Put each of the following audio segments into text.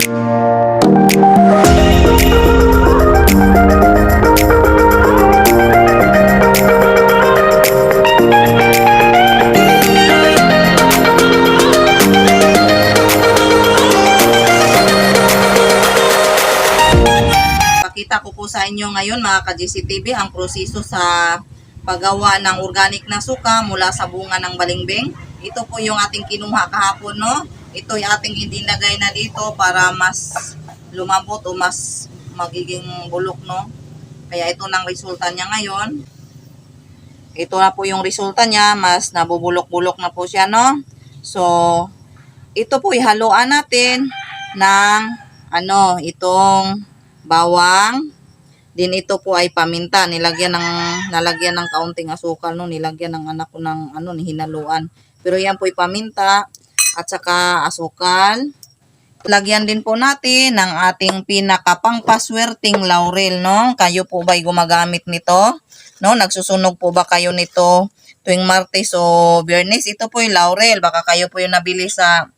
Pakita ko po sa inyo ngayon mga ka-GCTV ang proseso sa paggawa ng organic na suka mula sa bunga ng balimbing. Ito po yung ating kinuha kahapon, no? Ito yung ating idinagay na dito para mas lumambot o mas magiging bulok, no? Kaya ito nang resulta niya ngayon. Ito na po yung resulta niya, mas nabubulok-bulok na po siya, no? So, ito po ihaluan natin ng itong bawang. Din ito po ay paminta, nalagyan ng kaunting asukal, no, nilagyan ng anak ko ng hinaluan. Pero yan po ay paminta at saka asukal. Lagyan din po natin ng ating pinakapangpaswerteng laurel, no. Kayo po ba'y gumagamit nito? No, nagsusunog po ba kayo nito tuwing Martes o Biyernes? Ito po yung laurel, baka kayo po yung nabili sa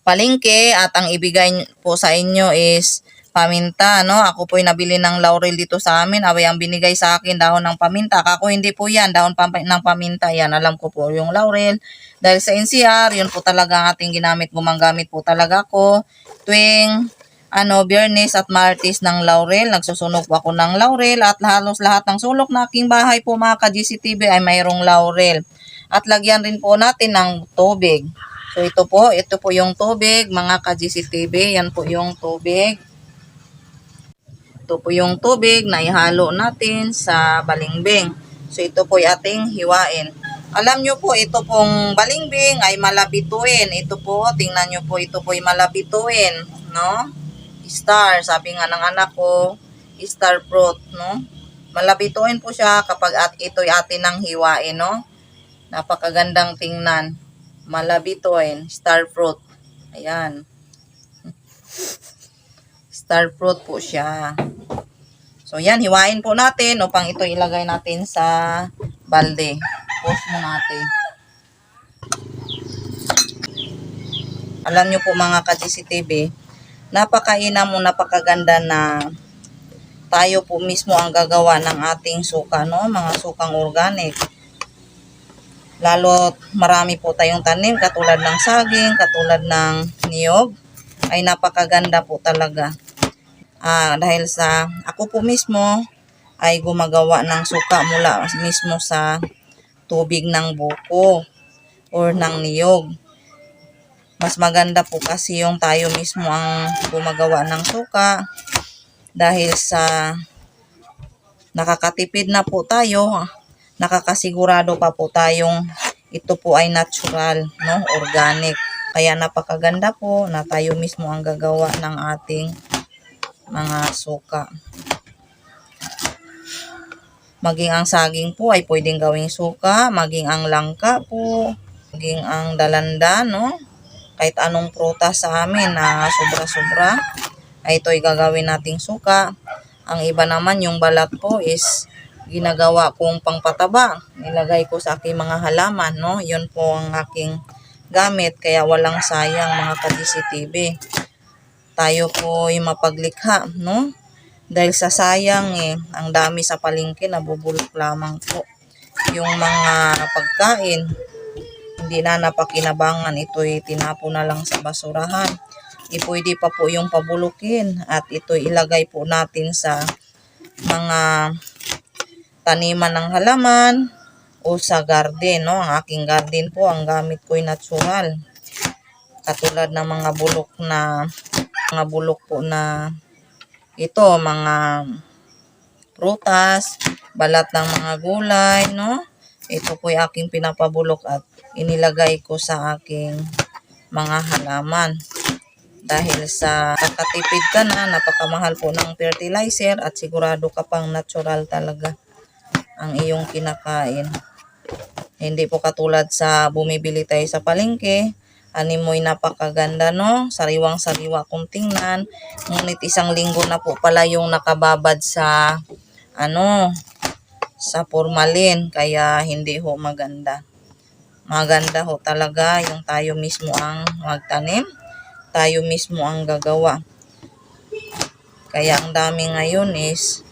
palengke at ang ibigay po sa inyo is paminta, no? Ako po yung nabili ng laurel dito sa amin. Abay, ang binigay sa akin, dahon ng paminta. Ako hindi po yan, dahon ng paminta. Yan, alam ko po yung laurel. Dahil sa NCR, yun po talaga ang ating ginamit. Gumagamit po talaga ako tuwing Biyernes at Martes ng laurel. Nagsusunog po ako ng laurel at halos lahat ng sulok na aking bahay po mga ka-GCTV ay mayroong laurel. At lagyan rin po natin ng tubig. So ito po yung tubig mga ka-GCTV. Yan po yung tubig. Ito po yung tubig na ihalo natin sa balimbing. So ito po yung ating hiwain. Alam nyo po, ito pong balimbing ay malabituin. Ito po, tingnan nyo po, ito po ay malabituin, no? Star, sabi nga ng anak ko, star fruit, no? Malabituin po siya kapag ito'y atin ng hiwain, no? Napakagandang tingnan. Malabituin, star fruit. Ayan. Star fruit po siya. So, yan. Hiwain po natin upang ito ilagay natin sa balde. Post mo natin. Alam nyo po mga ka-GCTV, napakainam mo, napakaganda na tayo po mismo ang gagawa ng ating suka, no? Mga sukang organic. Lalo marami po tayong tanim, katulad ng saging, katulad ng niyog. Ay napakaganda po talaga. Dahil sa ako po mismo ay gumagawa ng suka mula mismo sa tubig ng buko or ng niyog. Mas maganda po kasi yung tayo mismo ang gumagawa ng suka dahil sa nakakatipid na po tayo, nakakasigurado pa po tayong ito po ay natural, no, organic. Kaya napakaganda po na tayo mismo ang gagawa ng ating mga suka. Maging ang saging po ay pwedeng gawing suka, maging ang langka po, maging ang dalanda, no? Kahit anong prutas sa amin na sobra-sobra, ay ito'y gagawin nating suka. Ang iba naman, yung balat po is ginagawa kong pangpataba. Nilagay ko sa aking mga halaman, no? Yun po ang aking gamit, kaya walang sayang mga ka-GCTV. Tayo po ay mapaglikha, no? Dahil sa sayang ang dami sa palengke, nabubulok lamang po. Yung mga pagkain, hindi na napakinabangan, ito'y tinapo na lang sa basurahan. Pwede pa po yung pabulukin at ito'y ilagay po natin sa mga taniman ng halaman o sa garden, no? Ang aking garden po, ang gamit ko'y natural. Katulad ng mga bulok po na ito, mga prutas, balat ng mga gulay, no? Ito po yung aking pinapabulok at inilagay ko sa aking mga halaman. Dahil sa kakatipid ka na, napakamahal po ng fertilizer at sigurado ka pang natural talaga ang iyong kinakain. Hindi po katulad sa bumibili tayo sa palengke. Animoy napakaganda, no? Sariwang-sariwa kung tingnan. Ngunit isang linggo na po pala yung nakababad sa sa formalin, kaya hindi ho maganda. Maganda ho talaga yung tayo mismo ang magtanim tayo mismo ang gagawa. Kaya ang dami ngayon is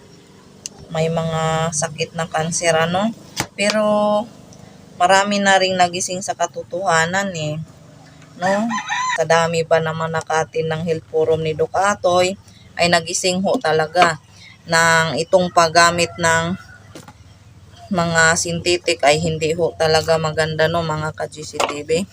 may mga sakit na kanser ano. Pero marami na ring nagising sa katotohanan no? Sa dami ba naman nakatin ng health forum ni Doc Atoy ay nagising ho talaga ng itong paggamit ng mga synthetic ay hindi ho talaga maganda no mga ka-GCTV.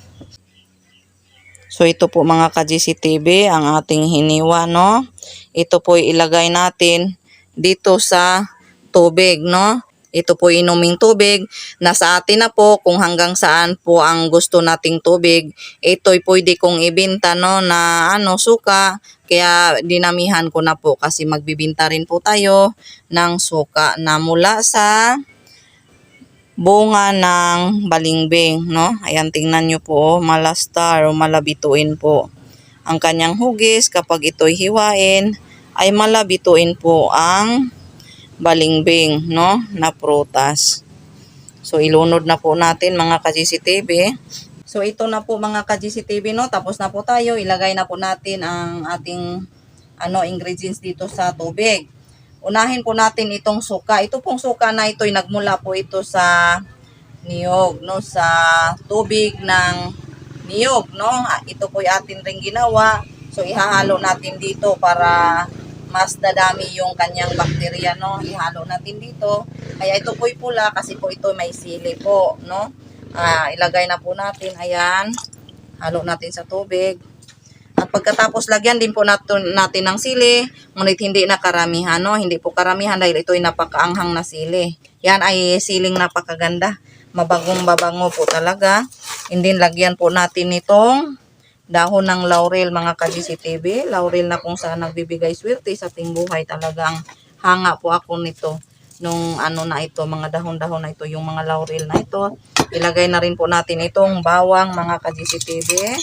So ito po mga ka-GCTV ang ating hiniwa no. Ito po ilagay natin dito sa tubig no. Ito po inuming tubig. Nasa atin na po kung hanggang saan po ang gusto nating tubig. Ito'y pwede kong ibenta no na suka. Kaya dinamihan ko na po kasi magbibinta rin po tayo ng suka na mula sa bunga ng balimbing, no? Ayan, tingnan nyo po, malastar o malabituin po. Ang kanyang hugis, kapag ito'y hiwain, ay malabituin po ang balimbing, no? Na prutas. So, ilunod na po natin mga ka-GCTV. So, ito na po mga ka-GCTV, no? Tapos na po tayo. Ilagay na po natin ang ating ingredients dito sa tubig. Unahin po natin itong suka. Ito pong suka na ito ay nagmula po ito sa niyog, no? Sa tubig ng niyog, no? Ito po ay atin ring ginawa. So, ihahalo natin dito para mas dadami yung kanyang bakterya, no? Ihalo natin dito. Kaya ito po ay pula kasi po ito may sili po, no? Ilagay na po natin. Ayan. Halo natin sa tubig. At pagkatapos lagyan din po natin ng sili, ngunit hindi na karamihan, no? Hindi po karamihan dahil ito ay napakaanghang na sili. Yan ay siling napakaganda. Mabagong-babango po talaga. And then lagyan po natin itong dahon ng laurel mga ka-GCTV. Laurel na kung saan nagbibigay swerte sa ating buhay. Talagang hanga po ako nito. Nung na ito, mga dahon-dahon na ito, yung mga laurel na ito. Ilagay na rin po natin itong bawang mga ka-GCTV.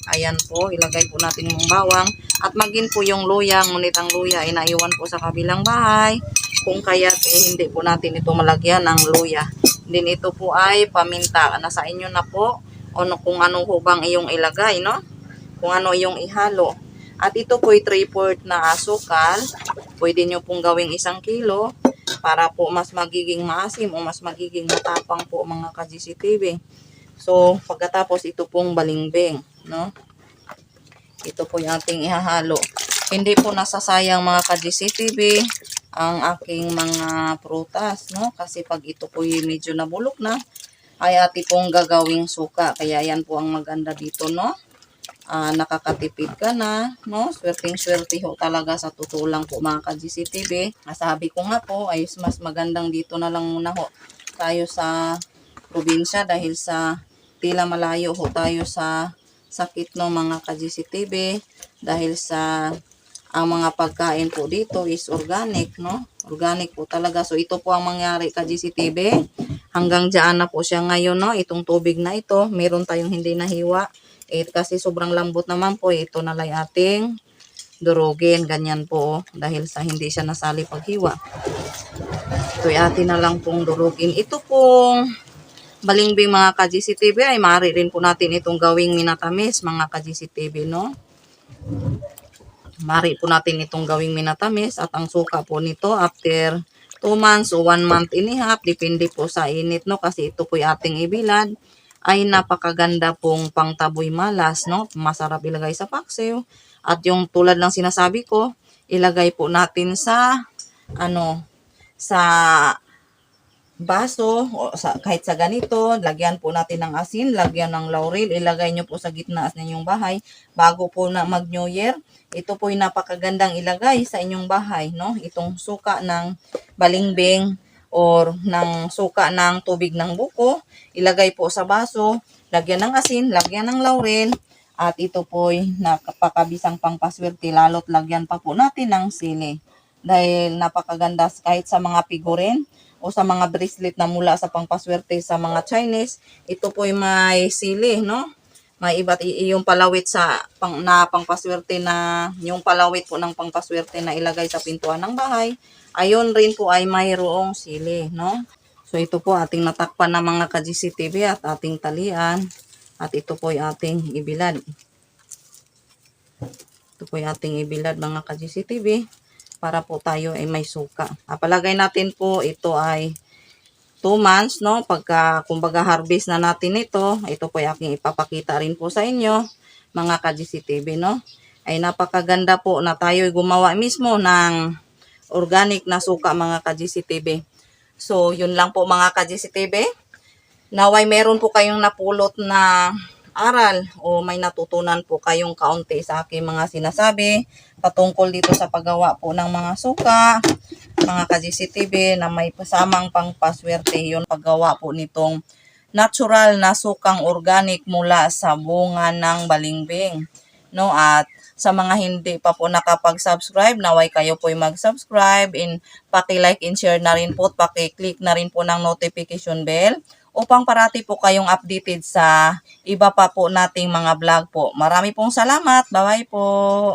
Ayan po, ilagay po natin yung bawang. At magin po yung luya, ngunit ang luya ay naiwan po sa kabilang bahay. Kung kaya't hindi po natin ito malagyan ng luya. Din ito po ay paminta. Nasa inyo na po kung ano po bang iyong ilagay, no? Kung ano yung ihalo. At ito po ay 3/4 na asukal. Pwede nyo pong gawing 1 kilo para po mas magiging maasim o mas magiging matapang po mga ka-GCTV. So, pagkatapos ito pong balimbing, no? Ito po yung ating ihahalo. Hindi po nasasayang mga ka-GCTV ang aking mga prutas, no? Kasi pag ito po yung medyo nabulok na, ay ati pong gagawing suka. Kaya yan po ang maganda dito, no? Nakakatipid ka na, no? Swerteng-swerte ho talaga sa totoo lang po mga ka-GCTV. Sabi ko nga po, ay mas magandang dito na lang muna ho tayo sa probinsya dahil sa tila malayo ho tayo sa sakit no mga ka-GCTV dahil sa ang mga pagkain po dito is organic, no? Organic po talaga. So ito po ang mangyari ka-GCTV. Hanggang diyan na po siya ngayon, no? Itong tubig na ito, meron tayong hindi nahiwa. Kasi sobrang lambot naman po, ito na lang ating durugin. Ganyan po, dahil sa hindi siya nasali paghiwa. Ito ay atin na lang pong durugin. Ito pong balimbing mga ka-GCTV ay maaari rin po natin itong gawing minatamis mga ka-GCTV, no? Maaari po natin itong gawing minatamis at ang suka po nito after 2 months o 1 month and a half, depende po sa init, no? Kasi ito po ating ibilad ay napakaganda pong pangtaboy malas, no? Masarap ilagay sa paksiw. At yung tulad ng sinasabi ko, ilagay po natin sa sa baso o kahit sa ganito, lagyan po natin ng asin, lagyan ng laurel, ilagay nyo po sa gitna ng inyong bahay bago po na mag New Year. Ito po ay napakagandang ilagay sa inyong bahay, no? Itong suka ng balimbing or ng suka ng tubig ng buko, ilagay po sa baso, lagyan ng asin, lagyan ng laurel, at ito po ay napakabisang pangpaswerte, lalo't lagyan pa po natin ng sili. Dahil napakaganda kahit sa mga figurine o sa mga bracelet na mula sa pangpaswerte sa mga Chinese, ito po ay may sili, no? May iba't yung palawit pangpaswerte na, yung palawit po ng pangpaswerte na ilagay sa pintuan ng bahay, ayon rin po ay mayroong sili, no? So ito po ating natakpan na mga ka-GCTV at ating talian, at ito po ay ating ibilad. Ito po yung ating ibilad mga ka-GCTV para po tayo ay may suka. Palagay natin po ito ay 2 months, no? Pagka, kumbaga, harvest na natin ito, ito po yung aking ipapakita rin po sa inyo, mga ka-GCTV, no? Ay napakaganda po na tayo gumawa mismo ng organic na suka, mga ka-GCTV. So, yun lang po mga ka-GCTV. Naway meron po kayong napulot na aral o may natutunan po kayong kaunti sa aking mga sinasabi patungkol dito sa paggawa po ng mga suka, mga ka-GCTV, na may pasamang pangpaswerte yun paggawa po nitong natural na sukang organic mula sa bunga ng balimbing. No, at sa mga hindi pa po nakapag-subscribe, naway kayo po mag-subscribe, and paki-like and share na rin po at paki-click na rin po ng notification bell upang parati po kayong updated sa iba pa po nating mga vlog po. Marami pong salamat. Bye-bye po.